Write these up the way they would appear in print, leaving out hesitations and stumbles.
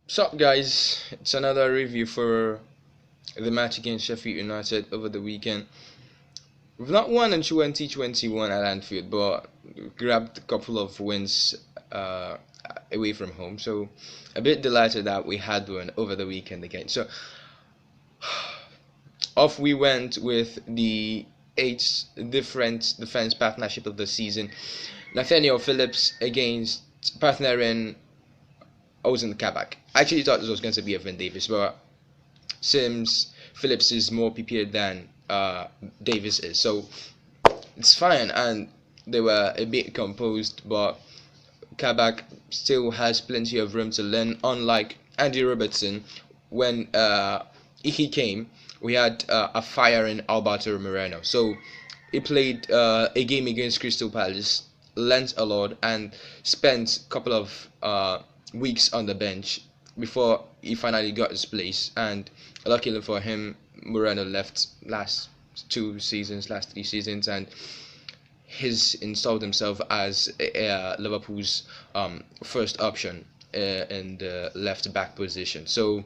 Sup guys, it's another review for the match against Sheffield United over the weekend. We've not won in 2021 at Anfield, but grabbed a couple of wins uh, away from home. So a bit delighted that we had one over the weekend again. So off we went with the eight different defense partnership of the season. Nathaniel Phillips against partnering Ozan Kabak. I actually thought this was going to be Evan Davis, but Sims Phillips is more prepared than Davis is, so it's fine. And they were a bit composed, but Kabak still has plenty of room to learn. Unlike Andy Robertson, when he came, we had a firing Alberto Moreno. So he played a game against Crystal Palace, learned a lot, and spent a couple of weeks on the bench before he finally got his place. And luckily for him, Moreno left last 3 seasons, and he's installed himself as Liverpool's first option in the left back position. So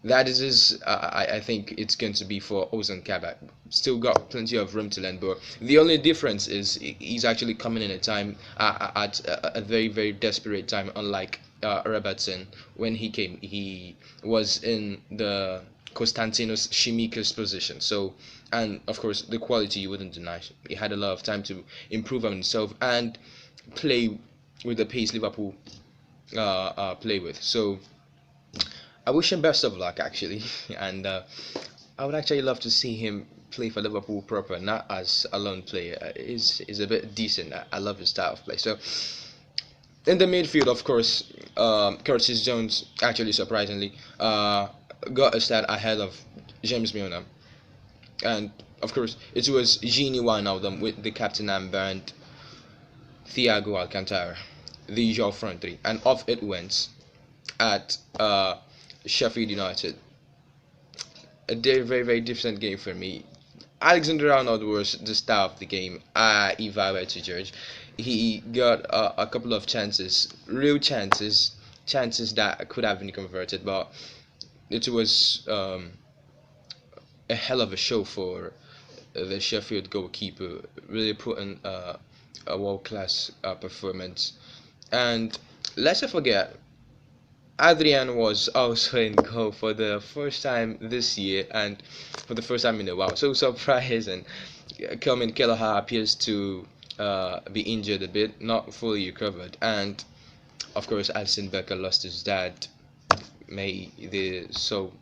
that is his. I think it's going to be for Ozan Kabak. Still got plenty of room to learn, but the only difference is he's actually coming in a time at a very very desperate time. Unlike Robertson, when he came, he was in the Konstantinos Shimikas position. So, and of course, the quality you wouldn't deny. He had a lot of time to improve on himself and play with the pace Liverpool play with. So I wish him best of luck actually, and I would actually love to see him play for Liverpool proper, not as a lone player. Is a bit decent. I love his style of play. So in the midfield, of course, Curtis Jones actually surprisingly got a start ahead of James Milner, and of course it was Gini Wijnaldum with the captain amber and Thiago Alcantara, the usual front three, and off it went at Sheffield United. A very very different game for me. Alexander Arnold was the star of the game. If I were to judge, he got a couple of chances, real chances, chances that could have been converted, but it was a hell of a show for the Sheffield goalkeeper. Really put in a world class performance. And let's not forget, Adrian was also in goal for the first time this year and for the first time in a while. So surprising. Kelvin Kelleher appears to be injured a bit, not fully recovered. And of course, Alison Becker lost his dad. May the soul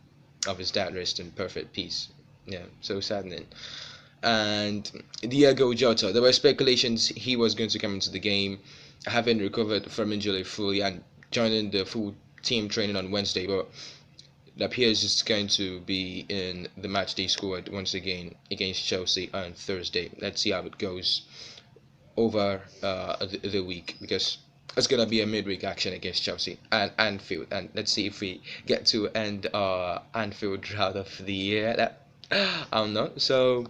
of his dad rest in perfect peace. Yeah, so saddening. And Diego Jota, there were speculations he was going to come into the game, having recovered from injury fully and joining the full team training on Wednesday, but it appears it's going to be in the match day squad once again against Chelsea on Thursday. Let's see how it goes over the week, because it's gonna be a midweek action against Chelsea and Anfield, and let's see if we get to end our Anfield drought of the year. That I don't know. So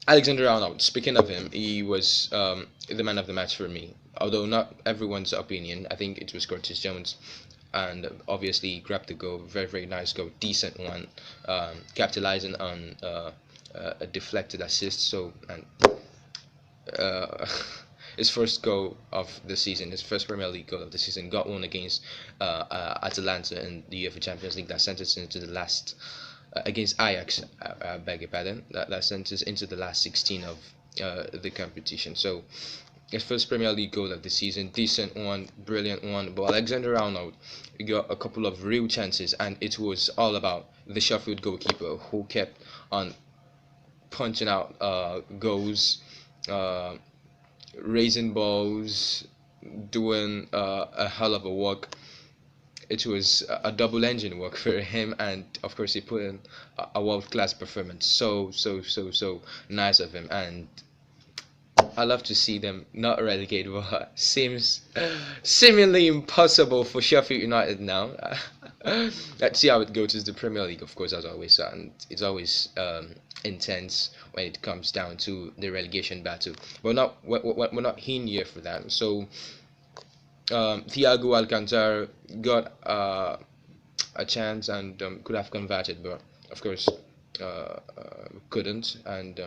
Alexander Arnold, speaking of him, he was the man of the match for me. Although not everyone's opinion, I think it was Curtis Jones, and obviously he grabbed the goal. Very very nice goal, decent one, capitalizing on a deflected assist. So and uh, his first goal of the season, his first Premier League goal of the season, got one against Atalanta in the UEFA Champions League that sent us into the last against Ajax. I beg your pardon. That sent us into the last 16 of the competition. So his first Premier League goal of the season, decent one, brilliant one. But Alexander Arnold got a couple of real chances, and it was all about the Sheffield goalkeeper who kept on punching out goals, uh, raising balls, doing a hell of a work. It was a double engine work for him, and of course he put in a world class performance. So nice of him, and I love to see them not relegated, but seems seemingly impossible for Sheffield United now. Let's see how it goes to the Premier League, of course, as always, and it's always intense when it comes down to the relegation battle. We're not in here for that. So Thiago Alcantara got a chance and could have converted, but of course couldn't. And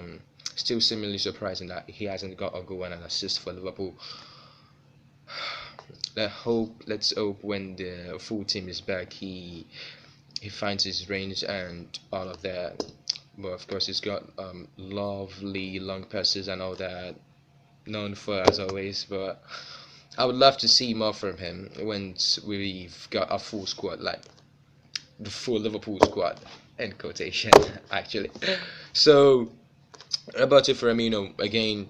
still similarly surprising that he hasn't got a goal and an assist for Liverpool. Let's hope when the full team is back, he finds his range and all of that. But of course, he's got lovely long passes and all that, known for as always. But I would love to see more from him once we've got a full squad, like the full Liverpool squad, in quotation, actually. So, Roberto Firmino, again,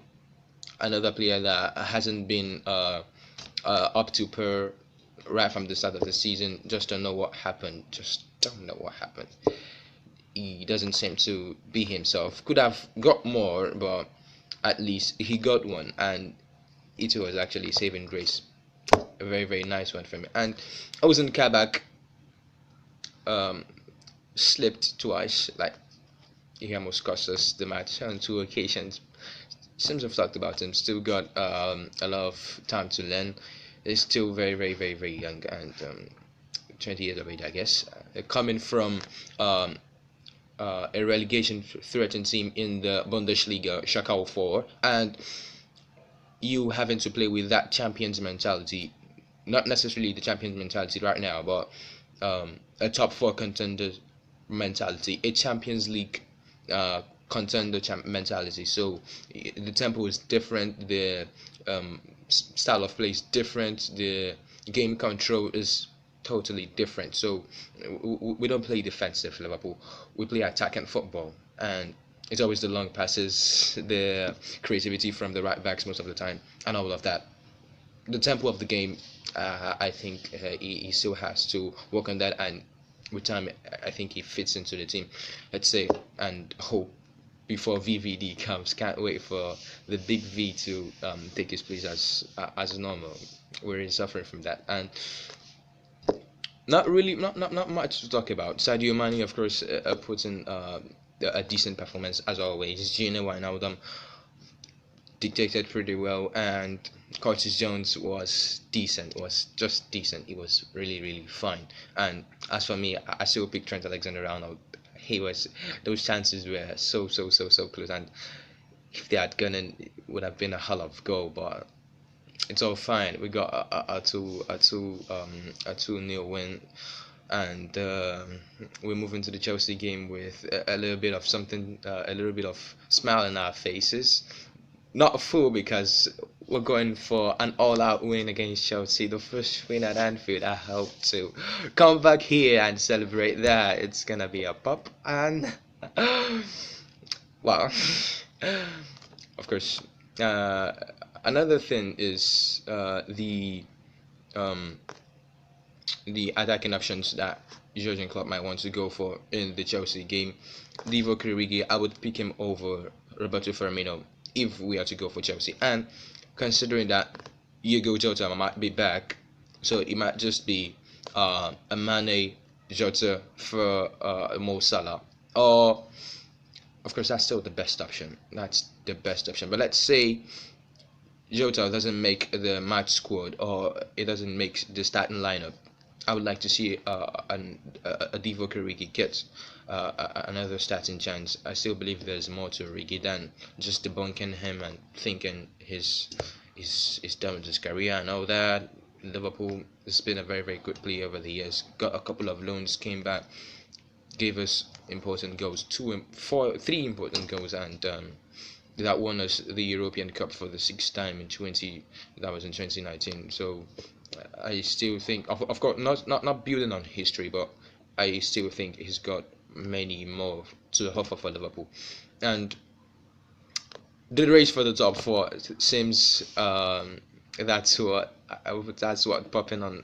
another player that hasn't been up to per right from the start of the season. Just don't know what happened. Just don't know what happened. He doesn't seem to be himself. Could have got more, but at least he got one, and it was actually saving grace. A very very nice one for me. And Ozan Kabak um, slipped twice. Like he almost cost us the match on two occasions. Seems I've talked about him. Still got a lot of time to learn. He's still very very very very young and 20 years of age, I guess. Coming from a relegation threatened team in the Bundesliga, Schalke 04, and you having to play with that champions mentality, not necessarily the champions mentality right now, but a top four contender mentality, a Champions League contender mentality. So the tempo is different, the style of play is different, the game control is totally different. So we don't play defensive Liverpool. We play attacking football, and it's always the long passes, the creativity from the right backs most of the time, and all of that. The tempo of the game, I think he still has to work on that, and with time, I think he fits into the team. Let's say and hope before VVD comes. Can't wait for the big V to take his place as normal. We're suffering from that, and not really, not much to talk about. Sadio Mane, of course, puts in a decent performance as always. Gino Wijnaldum dictated pretty well, and Curtis Jones was decent. Was just decent. He was really really fine. And as for me, I still pick Trent Alexander-Arnold. He was those chances were so close, and if they had gone in, it would have been a hell of a goal. But it's all fine. We got a 2-0 win, and we move into the Chelsea game with a little bit of something, a little bit of smile in our faces. Not full because we're going for an all-out win against Chelsea, the first win at Anfield. I hope to come back here and celebrate that. It's gonna be a pop, and well, of course. Another thing is um, the attacking options that Jurgen Klopp might want to go for in the Chelsea game. Divock Origi, I would pick him over Roberto Firmino if we are to go for Chelsea. And considering that Diego Jota might be back, so it might just be a Mane Jota for Mo Salah. Or, of course, that's still the best option. That's the best option. But let's say Jota doesn't make the match squad or it doesn't make the starting lineup. I would like to see a Divock Origi get another starting chance. I still believe there's more to Origi than just debunking him and thinking he's done with his career and all that. Liverpool has been a very very good player over the years. Got a couple of loans, came back, gave us important goals, three important goals, and that won us the European Cup for the sixth time in 2019. So I still think, of course, not building on history, but I still think he's got many more to offer for Liverpool. And the race for the top four seems that's what's popping on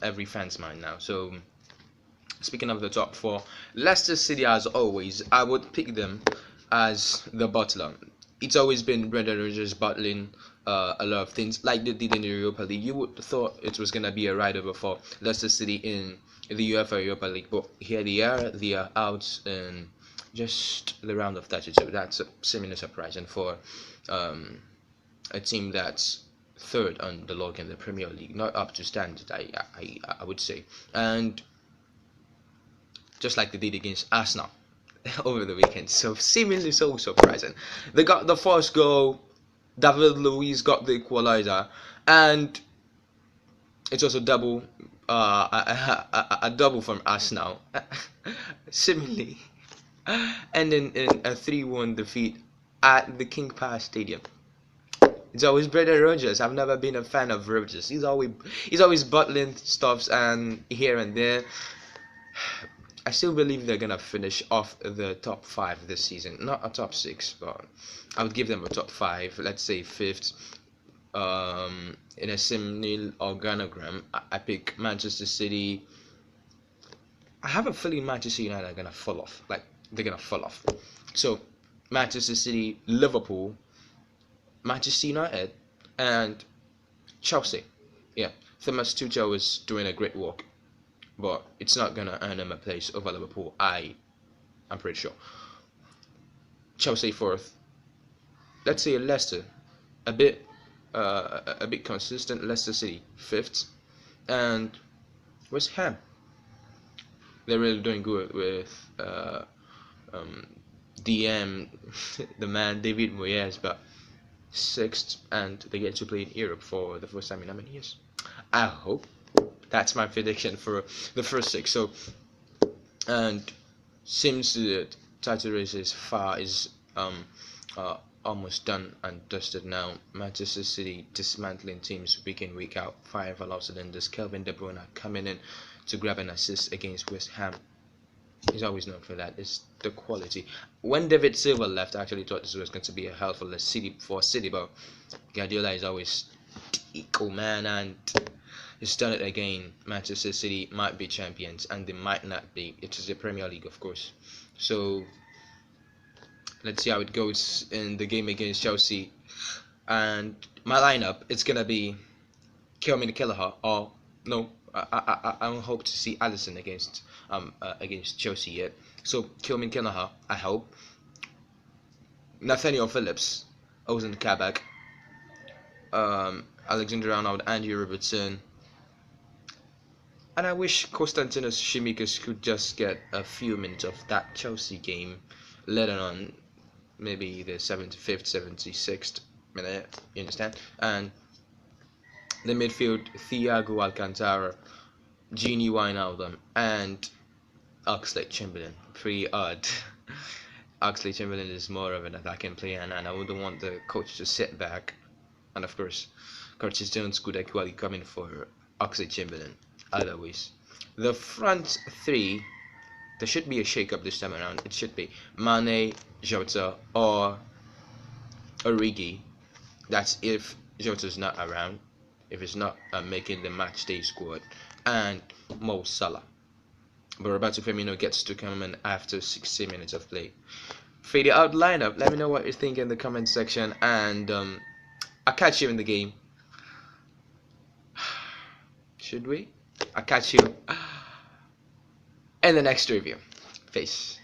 every fan's mind now. So speaking of the top four, Leicester City, as always, I would pick them as the butler. It's always been Brendan Rodgers battling a lot of things like they did in the Europa League. You would have thought it was gonna be a ride over for Leicester City in the UEFA Europa League, but here they are out in just the round of 32. That's similar surprising for a team that's third on the log in the Premier League, not up to standard, I would say. And just like they did against Arsenal over the weekend, so seemingly so surprising. They got the first goal. David Luiz got the equalizer, and it's also a double from Arsenal, seemingly ending in a 3-1 defeat at the King Power Stadium. It's always Brendan Rodgers. I've never been a fan of Rodgers. He's always bottling stuffs and here and there. I still believe they're gonna finish off the top 5 this season. Not a top 6, but I would give them a top 5. Let's say 5th. In a similar organogram, I pick Manchester City. I have a feeling Manchester United are gonna fall off. Like they're gonna fall off. So Manchester City, Liverpool, Manchester United, and Chelsea. Yeah, Thomas Tuchel is doing a great work, but it's not gonna earn him a place over Liverpool. I'm pretty sure. Chelsea 4th. Let's say Leicester, a bit consistent. Leicester City 5th, and West Ham. They're really doing good with DM, the man David Moyes, but 6th, and they get to play in Europe for the first time in how many years? I hope. That's my prediction for the first 6. So, and seems the title race is almost done and dusted now. Manchester City dismantling teams week in, week out, firing all out cylinders. Kevin De Bruyne coming in to grab an assist against West Ham. He's always known for that. It's the quality. When David Silva left, I actually thought this was going to be a hell for City, but Guardiola is always equal man, and he's done it again. Manchester City might be champions, and they might not be. It is the Premier League, of course. So let's see how it goes in the game against Chelsea. And my lineup, it's gonna be Kelvin Kelleher, or no, I don't hope to see Alisson against Chelsea yet. So Kelvin Kelleher, I hope. Nathaniel Phillips, Ozan Kabak, Alexander Arnold, Andy Robertson. And I wish Konstantinos Tsimikas could just get a few minutes of that Chelsea game later on, maybe the 75th, 76th minute, you understand? And the midfield, Thiago Alcantara, Gini Wijnaldum, and Oxlade-Chamberlain. Pretty odd. Oxlade-Chamberlain is more of an attacking player, and I wouldn't want the coach to sit back. And of course, Curtis Jones could actually come in for Oxlade-Chamberlain. Otherwise, the front 3, there should be a shake-up this time around. It should be Mane, Jota, or Origi. That's if Jota's not around, if it's not making the match day squad, and Mo Salah. But Roberto Firmino gets to come in after 60 minutes of play. For the out lineup, let me know what you think in the comment section, and I'll catch you in the game. Should we? I'll catch you in the next review. Peace.